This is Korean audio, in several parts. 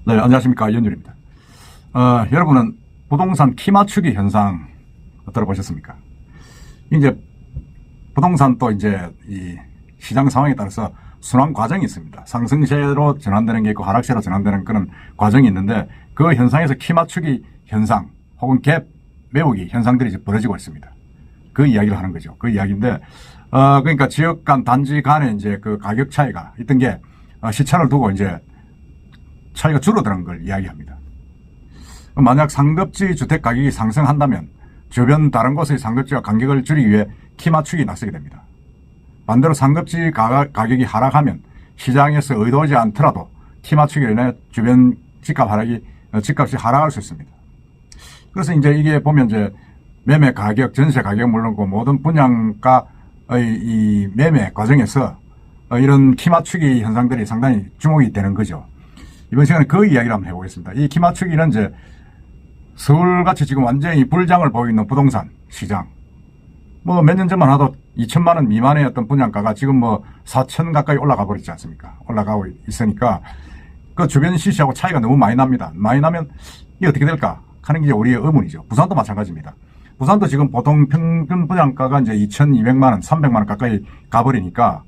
네, 안녕하십니까. 이현율입니다. 여러분은 부동산 키 맞추기 현상 들어보셨습니까? 이제 부동산 또 이제 이 시장 상황에 따라서 순환 과정이 있습니다. 상승세로 전환되는 게 있고 하락세로 전환되는 그런 과정이 있는데 그 현상에서 키 맞추기 현상 혹은 갭 메우기 현상들이 이제 벌어지고 있습니다. 그 이야기를 하는 거죠. 그 이야기인데, 그러니까 지역 간 단지 간에 이제 그 가격 차이가 있던 게 시차를 두고 이제 차이가 줄어드는 걸 이야기합니다. 만약 상급지 주택 가격이 상승한다면 주변 다른 곳의 상급지와 간격을 줄이기 위해 키 맞추기 나서게 됩니다. 반대로 상급지 가격이 하락하면 시장에서 의도하지 않더라도 키 맞추기로 인해 주변 집값이 하락할 수 있습니다. 그래서 이제 이게 보면 이제 매매 가격, 전세 가격 물론 그 모든 분양가의 이 매매 과정에서 이런 키 맞추기 현상들이 상당히 주목이 되는 거죠. 이번 시간에 그 이야기를 한번 해보겠습니다. 이 키 맞추기는 이제 서울같이 지금 완전히 불장을 보이고 있는 부동산 시장. 뭐 몇 년 전만 하도 2천만 원 미만의 어떤 분양가가 지금 뭐 4천 가까이 올라가 버렸지 않습니까? 올라가고 있으니까 그 주변 시세하고 차이가 너무 많이 납니다. 많이 나면 이게 어떻게 될까 하는 게 우리의 의문이죠. 부산도 마찬가지입니다. 부산도 지금 보통 평균 분양가가 이제 2,200만 원, 300만 원 가까이 가버리니까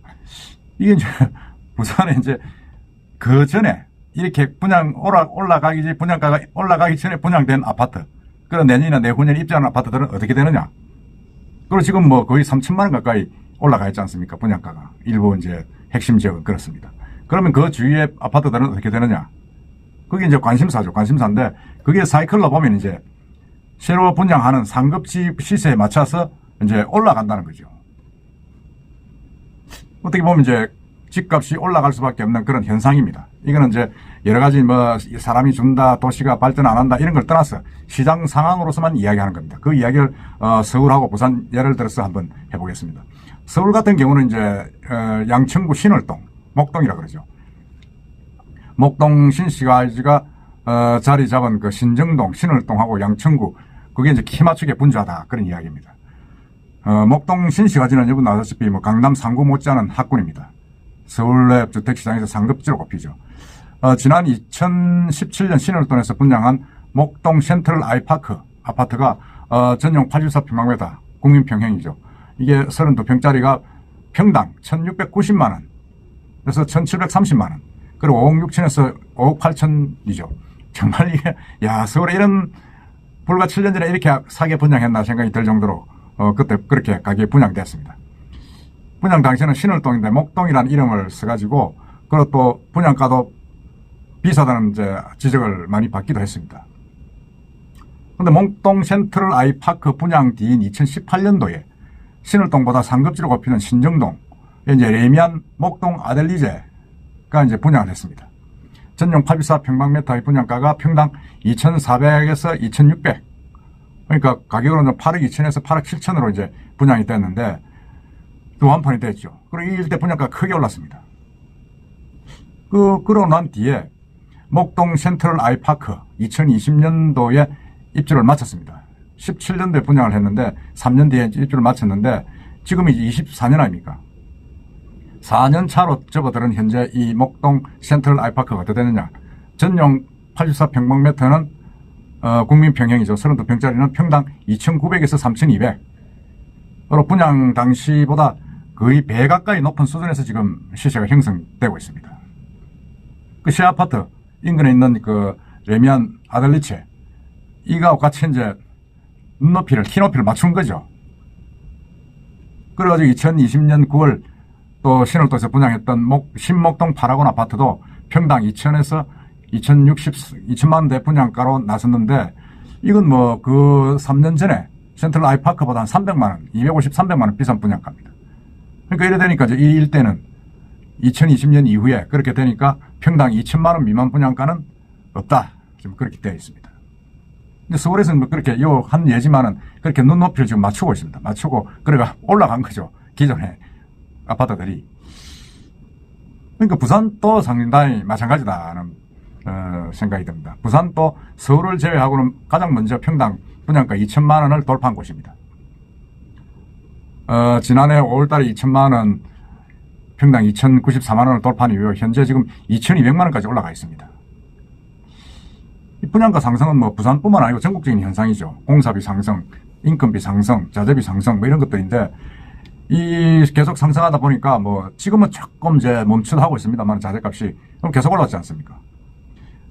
이게 이제 부산에 이제 그 전에 이렇게 분양가가 올라가기 전에 분양된 아파트, 그런 내년이나 내후년에 입주하는 아파트들은 어떻게 되느냐? 그리고 지금 뭐 거의 3천만 원 가까이 올라가 있지 않습니까? 분양가가. 일부 이제 핵심 지역은 그렇습니다. 그러면 그 주위의 아파트들은 어떻게 되느냐? 그게 이제 관심사죠. 관심사인데 그게 사이클로 보면 이제 새로 분양하는 상급지 시세에 맞춰서 이제 올라간다는 거죠. 어떻게 보면 이제 집값이 올라갈 수밖에 없는 그런 현상입니다. 이거는 이제 여러 가지 뭐 사람이 준다, 도시가 발전 안 한다 이런 걸 떠나서 시장 상황으로서만 이야기하는 겁니다. 그 이야기를 서울하고 부산 예를 들어서 한번 해보겠습니다. 서울 같은 경우는 이제 양천구 신월동, 목동이라 그러죠. 목동 신시가지가 자리 잡은 그 신정동, 신월동하고 양천구 그게 이제 키 맞추기에 분주하다 그런 이야기입니다. 목동 신시가지는 여러분 아시다시피 뭐 강남 상구 못지않은 학군입니다. 서울의 주택시장에서 상급지로 꼽히죠. 지난 2017년 신월동에서 분양한 목동 센트럴 아이파크 아파트가 전용 84평방미터 국민평형이죠. 이게 32평짜리가 평당 1,690만원 그래서 1,730만원 그리고 5억 6천에서 5억 8천이죠. 정말 이게 야 서울에 이런 불과 7년 전에 이렇게 사게 분양했나 생각이 들 정도로 그때 그렇게 가격이 분양됐습니다. 분양 당시에는 신월동인데 목동이라는 이름을 써가지고 그리고 또 분양가도 비싸다는 이제 지적을 많이 받기도 했습니다. 그런데 목동 센트럴 아이파크 분양 뒤인 2018년도에 신월동보다 상급지로 꼽히는 신정동 이제 레미안 목동 아델리제가 이제 분양을 했습니다. 전용 84평방미터의 분양가가 평당 2,400에서 2,600 그러니까 가격으로는 8억 2천에서 8억 7천으로 이제 분양이 됐는데 또 완판이 됐죠. 그리고 이 일대 분양가가 크게 올랐습니다. 그러고 난 뒤에 목동 센트럴 아이파크 2020년도에 입주를 마쳤습니다. 17년도에 분양을 했는데 3년 뒤에 입주를 마쳤는데 지금이 24년 아닙니까? 4년 차로 접어드는 현재 이 목동 센트럴 아이파크가 어떻게 되느냐. 전용 84평방미터는 국민평형이죠. 32평짜리는 평당 2,900에서 3,200. 그리고 분양 당시보다 거의 배 가까이 높은 수준에서 지금 시세가 형성되고 있습니다. 그 시아파트 인근에 있는 그 레미안 아델리체 이거하고 같이 이제 키높이를 맞춘 거죠. 그래가지고 2020년 9월 또 신월도에서 분양했던 신목동 파라곤 아파트도 평당 2천에서 2,060만 원대 분양가로 나섰는데 이건 뭐 그 3년 전에 센트럴 아이파크보다 한 300만 원, 250, 300만 원 비싼 분양가입니다. 그러니까 이래 되니까 이제 이 일대는 2020년 이후에 그렇게 되니까 평당 2천만 원 미만 분양가는 없다. 지금 그렇게 되어 있습니다. 근데 서울에서는 뭐 그렇게 한 예지만은 그렇게 눈높이를 지금 맞추고 있습니다. 맞추고 그래가 올라간 거죠. 기존의 아파트들이. 그러니까 부산도 상당히 마찬가지다는 생각이 듭니다. 부산도 서울을 제외하고는 가장 먼저 평당 분양가 2천만 원을 돌파한 곳입니다. 지난해 5월달에 2천만 원 평당 2,094만 원을 돌파한 이후 현재 지금 2,200만 원까지 올라가 있습니다. 이 분양가 상승은 뭐 부산뿐만 아니고 전국적인 현상이죠. 공사비 상승, 인건비 상승, 자재비 상승 뭐 이런 것들인데 이 계속 상승하다 보니까 뭐 지금은 조금 이제 멈추하고 있습니다만 자재값이 그럼 계속 올랐지 않습니까?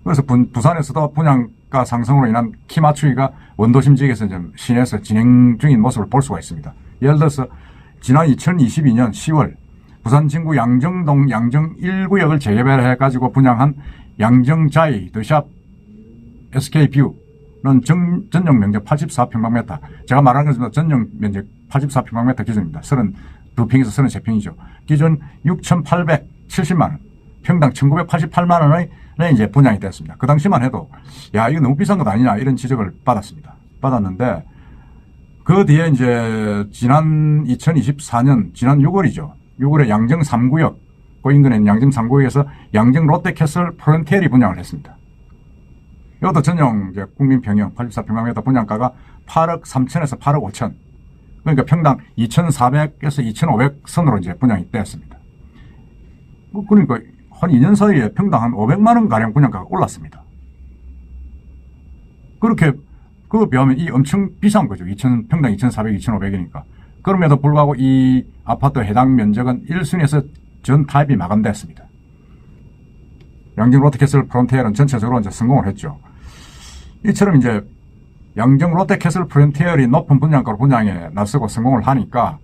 그래서 부산에서도 분양가 상승으로 인한 키 맞추기가 원도심 지역에서 좀 시내에서 진행 중인 모습을 볼 수가 있습니다. 예를 들어서 지난 2022년 10월 부산 진구 양정동 양정 1구역을 재개발해가지고 분양한 양정자이 더샵 SK뷰는 전용 면적 84평방미터. 제가 말하는 것은 전용 면적 84평방미터 기준입니다. 32평에서 33평이죠. 기준 6,870만원, 평당 1,988만원의 이제 분양이 됐습니다. 그 당시만 해도, 야, 이거 너무 비싼 것 아니냐, 이런 지적을 받았습니다. 받았는데, 그 뒤에 이제 지난 2024년, 지난 6월이죠. 6월에 양정 3구역, 그 인근에 있는 양정 3구역에서 양정 롯데캐슬 프론티엘이 분양을 했습니다. 이것도 전용 이제 국민평형 84평방미터 분양가가 8억 3천에서 8억 5천. 그러니까 평당 2,400에서 2,500 선으로 이제 분양이 되었습니다. 그러니까 한 2년 사이에 평당 한 500만 원 가량 분양가가 올랐습니다. 그렇게 그거 비하면 이 엄청 비싼 거죠. 평당 2,400, 2,500이니까. 그럼에도 불구하고 이 아파트 해당 면적은 1순위에서 전 타입이 마감됐습니다. 양정 롯데캐슬 프론티엘은 전체적으로 이제 성공을 했죠. 이처럼 이제 양정 롯데캐슬 프론티엘이 높은 분양가로 분양에 나서고 성공을 하니까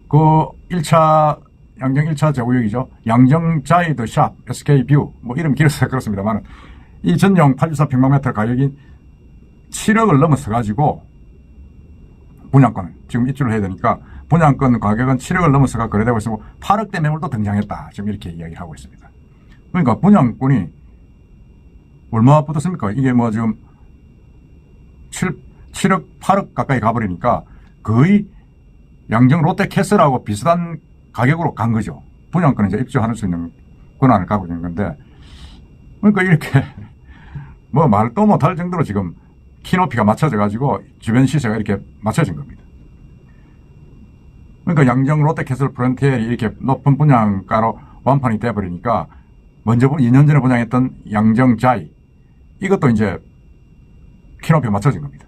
그 1차 양정 1차 제구역이죠. 양정 자이드 샵 SK뷰 뭐 이름 길어서 그렇습니다만 이 전용 84평방미터 가격이 7억을 넘어서 가지고 분양권 지금 입주를 해야 되니까 분양권 가격은 7억을 넘어서가 거래되고 있고 8억대 매물도 등장했다. 지금 이렇게 이야기하고 있습니다. 그러니까 분양권이 얼마 붙었습니까? 이게 뭐 지금 7억, 8억 가까이 가버리니까 거의 양정 롯데캐슬하고 비슷한 가격으로 간 거죠. 분양권을 이제 입주할 수 있는 권한을 갖고 있는 건데, 그러니까 이렇게 뭐 말도 못할 정도로 지금 키높이가 맞춰져 가지고 주변 시세가 이렇게 맞춰진 겁니다. 그러니까 양정 롯데캐슬 프론티엘이 이렇게 높은 분양가로 완판이 돼버리니까 먼저 2년 전에 분양했던 양정자이 이것도 이제 키높이가 맞춰진 겁니다.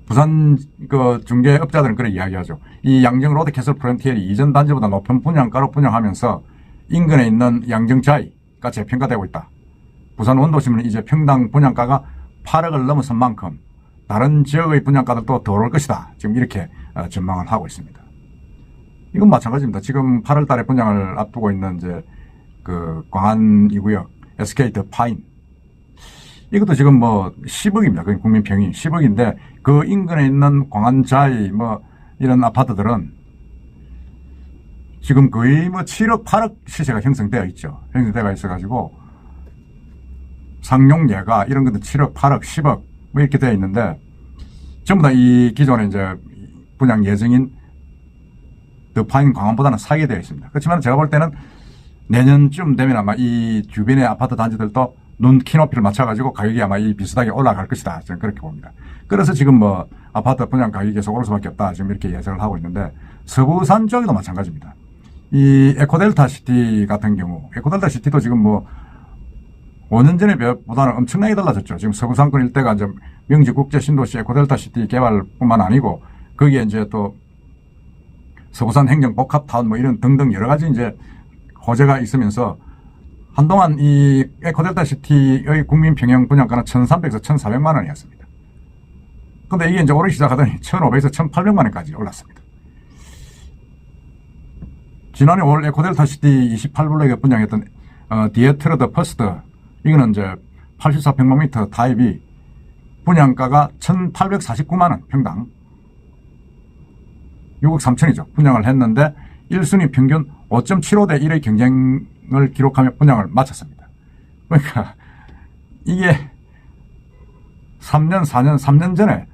부산 그 중개업자들은 그렇게 이야기하죠. 이 양정 롯데캐슬 프론티엘이 이전 단지보다 높은 분양가로 분양하면서 인근에 있는 양정자이가 재평가되고 있다. 부산 원도심은 이제 평당 분양가가 8억을 넘어선 만큼 다른 지역의 분양가들도 더 오를 것이다. 지금 이렇게 전망을 하고 있습니다. 이건 마찬가지입니다. 지금 8월 달에 분양을 앞두고 있는 이제 그 광안 2구역 SK 더 파인 이것도 지금 뭐 10억입니다. 그 국민평이 10억인데 그 인근에 있는 광안자이 뭐 이런 아파트들은 지금 거의 뭐 7억 8억 시세가 형성되어 있죠. 형성되어 있어가지고 상용예가 이런 것도 7억 8억 10억 뭐 이렇게 되어 있는데 전부 다 이 기존에 이제 분양 예정인 더 파인 광안보다는 싸게 되어 있습니다. 그렇지만 제가 볼 때는 내년쯤 되면 아마 이 주변의 아파트 단지들도 눈 키높이를 맞춰가지고 가격이 아마 이 비슷하게 올라갈 것이다. 저는 그렇게 봅니다. 그래서 지금 뭐 아파트 분양 가격이 계속 오를 수밖에 없다. 지금 이렇게 예상을 하고 있는데 서부산 쪽에도 마찬가지입니다. 이 에코델타 시티 같은 경우 에코델타 시티도 지금 뭐 5년 전에 보다는 엄청나게 달라졌죠. 지금 서부산권 일대가 이제 명지국제신도시 에코델타 시티 개발뿐만 아니고 거기에 이제 또 서부산 행정복합타운 뭐 이런 등등 여러 가지 이제 호재가 있으면서 한동안 이 에코델타 시티의 국민평형 분양가는 1,300에서 1,400만 원이었습니다. 근데 이게 이제 오르기 시작하더니 1,500에서 1,800만 원까지 올랐습니다. 지난해 올 에코델타 시티 28블록에 분양했던 디에트르드 퍼스트 이거는 이제 84평방미터 타입이 분양가가 1,849만 원 평당 6억 3천이죠. 분양을 했는데 1순위 평균 5.75대 1의 경쟁을 기록하며 분양을 마쳤습니다. 그러니까 이게 3년 전에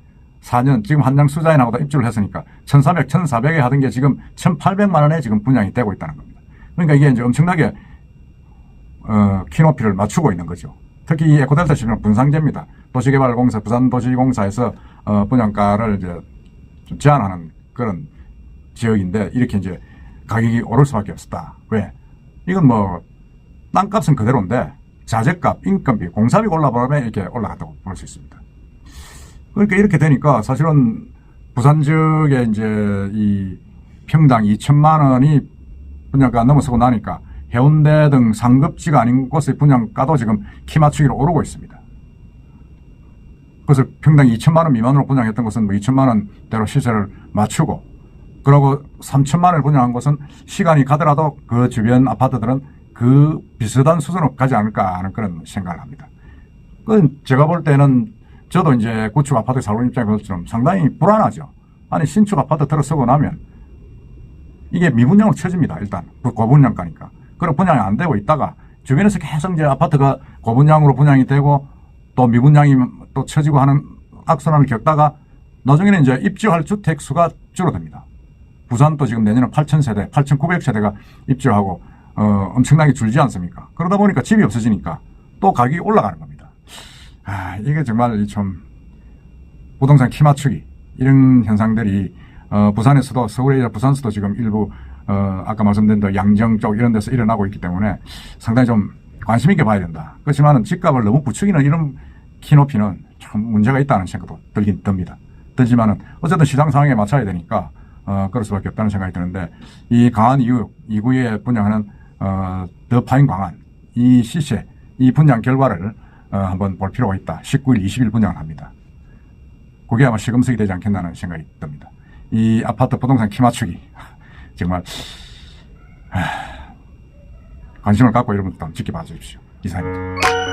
4년 지금 한양 수자인하고도 입주를 했으니까 1,400, 1,400에 하던 게 지금 1,800만 원에 지금 분양이 되고 있다는 겁니다. 그러니까 이게 이제 엄청나게 키높이를 맞추고 있는 거죠. 특히 이 에코델타 시티는 분상제입니다. 도시개발공사, 부산도시공사에서 분양가를 이제 좀 제한하는 그런 지역인데 이렇게 이제 가격이 오를 수밖에 없었다. 왜? 이건 뭐 땅값은 그대로인데 자재값, 인건비, 공사비 올라보면 이렇게 올라갔다고 볼 수 있습니다. 그러니까 이렇게 되니까 사실은 부산 지역에 이제 이 평당 2천만 원이 분양가 넘어서고 나니까 해운대 등 상급지가 아닌 곳의 분양가도 지금 키 맞추기로 오르고 있습니다. 그래서 평당 2천만 원 미만으로 분양했던 것은 뭐 2천만 원대로 시세를 맞추고, 그러고 3천만 원을 분양한 곳은 시간이 가더라도 그 주변 아파트들은 그 비슷한 수준으로 가지 않을까 하는 그런 생각을 합니다. 그 제가 볼 때는 저도 이제 구축 아파트 살고 있는 입장에서 상당히 불안하죠. 아니 신축 아파트 들어서고 나면 이게 미분양으로 쳐집니다. 일단 고분양가니까. 그리고 분양이 안 되고 있다가 주변에서 계속 이제 아파트가 고분양으로 분양이 되고 또 미분양이 또 쳐지고 하는 악순환을 겪다가 나중에는 이제 입주할 주택 수가 줄어듭니다. 부산도 지금 내년에 8,000세대, 8,900세대가 입주하고 엄청나게 줄지 않습니까? 그러다 보니까 집이 없어지니까 또 가격이 올라가는 겁니다. 이게 정말 좀 부동산 키 맞추기 이런 현상들이 부산에서도, 서울에 부산에서도 지금 일부 아까 말씀드린 대로 양정 쪽 이런 데서 일어나고 있기 때문에 상당히 좀 관심 있게 봐야 된다. 그렇지만은 집값을 너무 부추기는 이런 키 높이는 참 문제가 있다는 생각도 들긴 듭니다. 들지만은 어쨌든 시장 상황에 맞춰야 되니까 그럴 수밖에 없다는 생각이 드는데, 이 강한 2구에 분양하는 더 파인 광안 이 시세, 이 분양 결과를 한번 볼 필요가 있다. 19일, 20일 분양을 합니다. 그게 아마 시금석이 되지 않겠나는 생각이 듭니다. 이 아파트 부동산 키 맞추기 정말 관심을 갖고 여러분들 한번 지켜봐 주십시오. 이상입니다.